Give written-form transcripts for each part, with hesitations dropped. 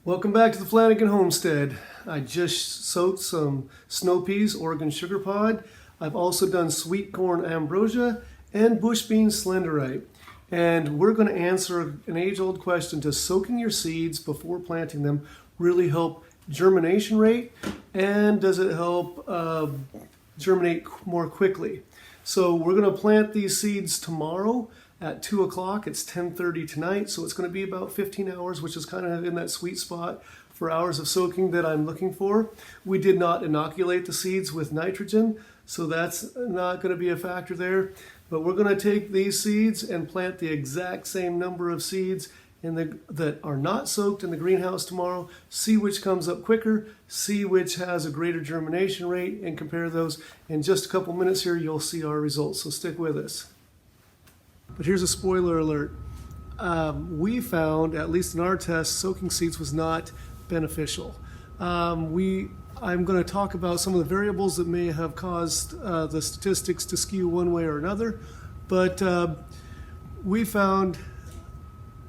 Welcome back to the Flanagan Homestead. I just soaked some snow peas, Oregon sugar pod. I've also done sweet corn ambrosia and bush bean slenderite. And we're going to answer an age-old question. Does soaking your seeds before planting them really help germination rate? And does it help germinate more quickly? So we're going to plant these seeds tomorrow at 2 o'clock. It's 10:30 tonight, so it's going to be about 15 hours, which is kind of in that sweet spot for hours of soaking that I'm looking for. We did not inoculate the seeds with nitrogen, so that's not going to be a factor there. But we're going to take these seeds and plant the exact same number of seeds that are not soaked in the greenhouse tomorrow, see which comes up quicker, see which has a greater germination rate, and compare those. In just a couple minutes here, you'll see our results, so stick with us. But here's a spoiler alert. We found, at least in our test, soaking seeds was not beneficial. I'm going to talk about some of the variables that may have caused the statistics to skew one way or another, but we found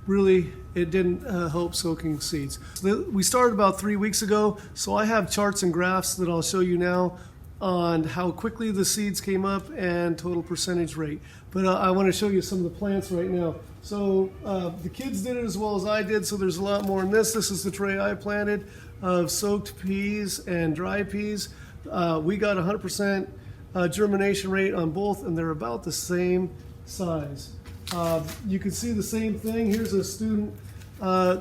really it didn't help soaking seeds. We started about 3 weeks ago, so I have charts and graphs that I'll show you now on how quickly the seeds came up and total percentage rate. But I want to show you some of the plants right now. So the kids did it as well as I did, so there's a lot more in this. This is the tray I planted of soaked peas and dry peas. We got 100% germination rate on both, and they're about the same size. You can see the same thing. Here's a student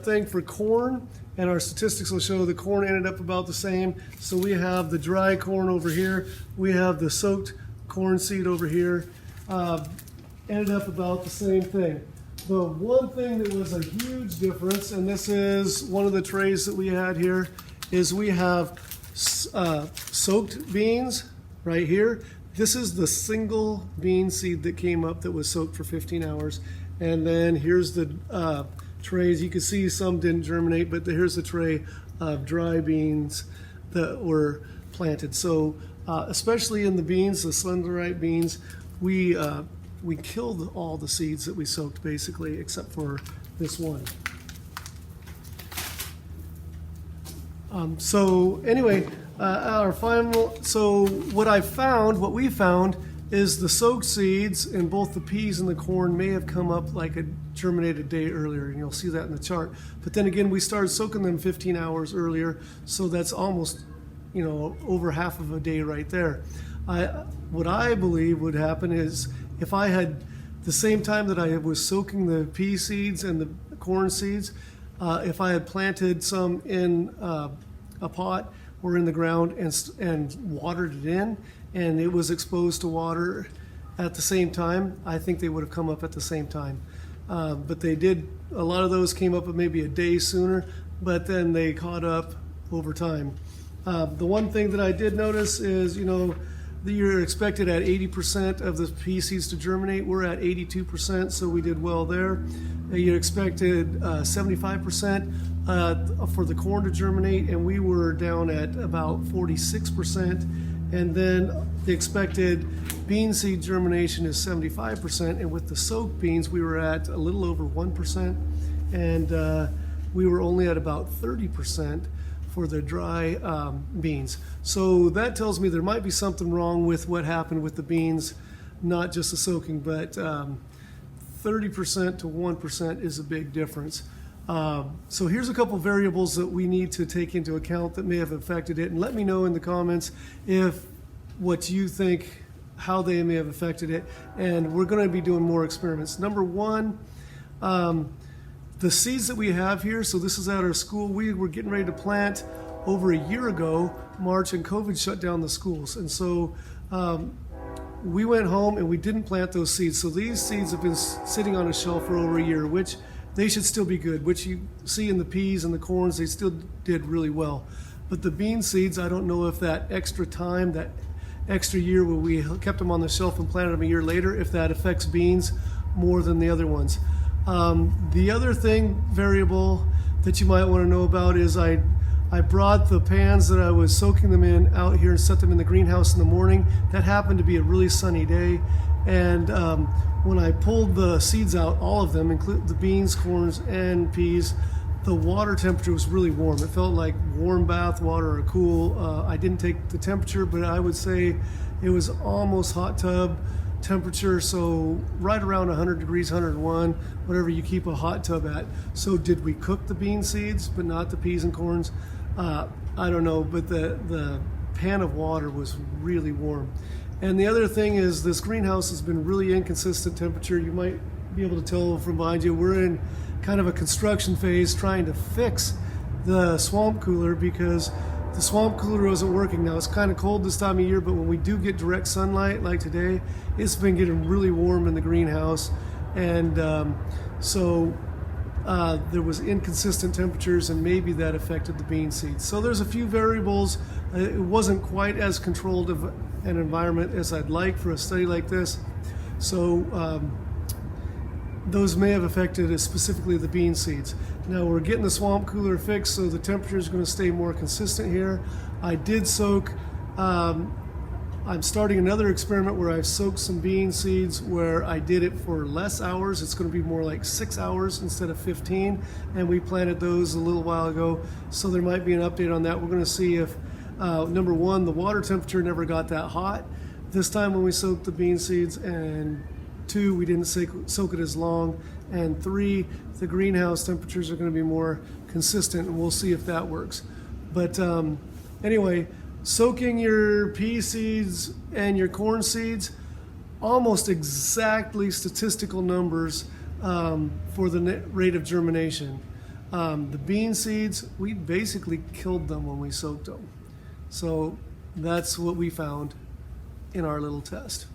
thing for corn, and our statistics will show the corn ended up about the same. So we have the dry corn over here, we have the soaked corn seed over here, ended up about the same thing. The one thing that was a huge difference, and this is one of the trays that we had here, is we have soaked beans right here. This is the single bean seed that came up that was soaked for 15 hours. And then here's the trays. You can see some didn't germinate, but here's the tray of dry beans that were planted. So especially in the beans, the slenderite beans, we killed all the seeds that we soaked basically, except for this one. So anyway, what we found is the soaked seeds in both the peas and the corn may have come up like a germinated day earlier, and you'll see that in the chart. But then again, we started soaking them 15 hours earlier, so that's almost, over half of a day right there. What I believe would happen is if I had the same time that I was soaking the pea seeds and the corn seeds, if I had planted some in a pot or in the ground and watered it in, and it was exposed to water at the same time, I think they would have come up at the same time. But they did, a lot of those came up maybe a day sooner, but then they caught up over time. The one thing that I did notice is, that you're expected at 80% of the pea seeds to germinate. We're at 82%, so we did well there. You expected 75% for the corn to germinate, and we were down at about 46%. And then the expected bean seed germination is 75%, and with the soaked beans, we were at a little over 1%, and we were only at about 30% for the dry beans. So that tells me there might be something wrong with what happened with the beans, not just the soaking, but 30% to 1% is a big difference. So here's a couple variables that we need to take into account that may have affected it, and let me know in the comments if what you think, how they may have affected it, and we're going to be doing more experiments. Number one, the seeds that we have here, so this is at our school. We were getting ready to plant over a year ago, March, and COVID shut down the schools. And so we went home and we didn't plant those seeds. So these seeds have been sitting on a shelf for over a year, which they should still be good, which you see in the peas and the corns, they still did really well. But the bean seeds, I don't know if that extra time, that extra year where we kept them on the shelf and planted them a year later, if that affects beans more than the other ones. The other variable that you might want to know about is I brought the pans that I was soaking them in out here and set them in the greenhouse in the morning. That happened to be a really sunny day, and when I pulled the seeds out, all of them, including the beans, corns, and peas, the water temperature was really warm. It felt like warm bath water or cool. I didn't take the temperature, but I would say it was almost hot tub temperature, so right around 100 degrees, 101, whatever you keep a hot tub at. So did we cook the bean seeds, but not the peas and corns? I don't know, but the pan of water was really warm. And the other thing is this greenhouse has been really inconsistent temperature. You might be able to tell from behind you, we're in kind of a construction phase trying to fix the swamp cooler because the swamp cooler wasn't working. Now it's kind of cold this time of year, but when we do get direct sunlight like today, it's been getting really warm in the greenhouse. And so there was inconsistent temperatures, and maybe that affected the bean seeds. So there's a few variables. It wasn't quite as controlled of an environment as I'd like for a study like this. So those may have affected specifically the bean seeds. Now we're getting the swamp cooler fixed, so the temperature is going to stay more consistent here. I did soak, I'm starting another experiment where I've soaked some bean seeds where I did it for less hours. It's going to be more like 6 hours instead of 15, and we planted those a little while ago, so there might be an update on that. We're going to see if, number one, the water temperature never got that hot this time when we soaked the bean seeds, and 2, we didn't soak it as long, and 3, the greenhouse temperatures are going to be more consistent, and we'll see if that works. But anyway, soaking your pea seeds and your corn seeds, almost exactly statistical numbers for the rate of germination. The bean seeds, we basically killed them when we soaked them. So that's what we found in our little test.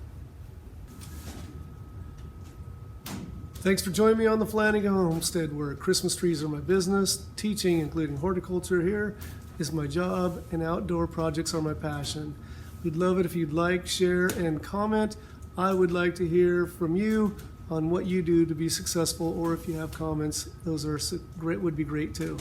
Thanks for joining me on the Flanagan Homestead, where Christmas trees are my business, teaching, including horticulture here, is my job, and outdoor projects are my passion. We'd love it if you'd like, share, and comment. I would like to hear from you on what you do to be successful, or if you have comments, those are great, would be great too.